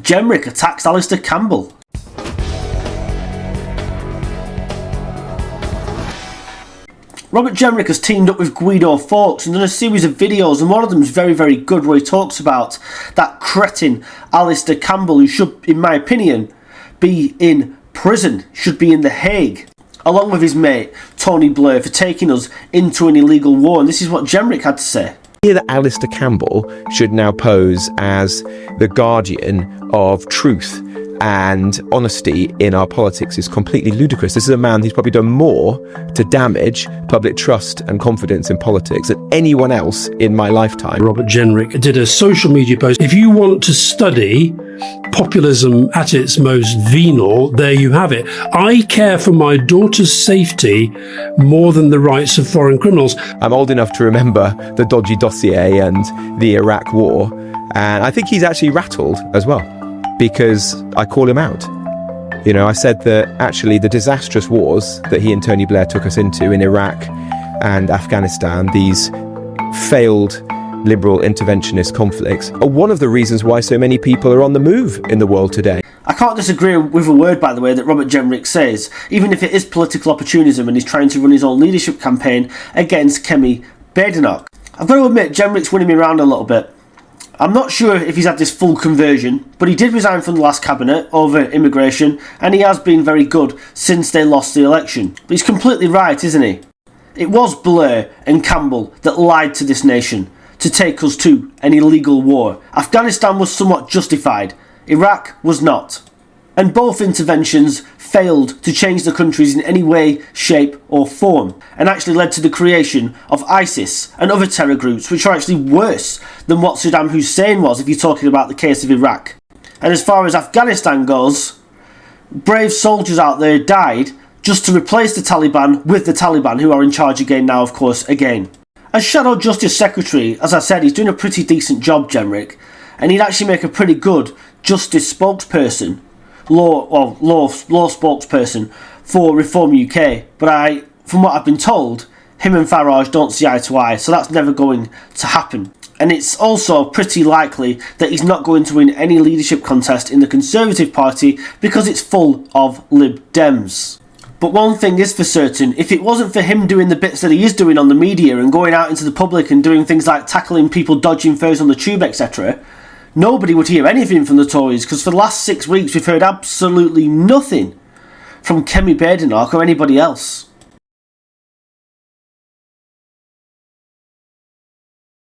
Jenrick attacks Alistair Campbell. Robert Jenrick has teamed up with Guido Fawkes and done a series of videos, and one of them is very, very good, where he talks about that cretin Alistair Campbell, who should, in my opinion, be in prison, should be in The Hague, along with his mate Tony Blair, for taking us into an illegal war. And this is what Jenrick had to say. Here that Alistair Campbell should now pose as the guardian of truth and honesty in our politics is completely ludicrous. This is a man who's probably done more to damage public trust and confidence in politics than anyone else in my lifetime. Robert Jenrick did a social media post. If you want to study populism at its most venal, there you have it. I care for my daughter's safety more than the rights of foreign criminals. I'm old enough to remember the dodgy dossier and the Iraq war, and I think he's actually rattled as well, because I call him out. You know, I said that actually the disastrous wars that he and Tony Blair took us into in Iraq and Afghanistan, these failed liberal interventionist conflicts, are one of the reasons why so many people are on the move in the world today. I can't disagree with a word, by the way, that Robert Jenrick says, even if it is political opportunism and he's trying to run his own leadership campaign against Kemi Badenoch. I've got to admit, Jenrick's winning me around a little bit. I'm not sure if he's had this full conversion, but he did resign from the last cabinet over immigration, and he has been very good since they lost the election. But he's completely right, isn't he? It was Blair and Campbell that lied to this nation to take us to an illegal war. Afghanistan was somewhat justified. Iraq was not. And both interventions failed to change the countries in any way, shape or form, and actually led to the creation of ISIS and other terror groups, which are actually worse than what Saddam Hussein was, if you're talking about the case of Iraq. And as far as Afghanistan goes, brave soldiers out there died just to replace the Taliban with the Taliban, who are in charge again now, of course, again. As Shadow Justice Secretary, as I said, he's doing a pretty decent job, Jenrick, and he'd actually make a pretty good justice spokesperson, law spokesperson for Reform UK. But from what I've been told, him and Farage don't see eye to eye, so that's never going to happen. And it's also pretty likely that he's not going to win any leadership contest in the Conservative Party because it's full of Lib Dems. But one thing is for certain, if it wasn't for him doing the bits that he is doing on the media and going out into the public and doing things like tackling people dodging fares on the tube, etc., nobody would hear anything from the Tories, because for the last 6 weeks we've heard absolutely nothing from Kemi Badenoch or anybody else.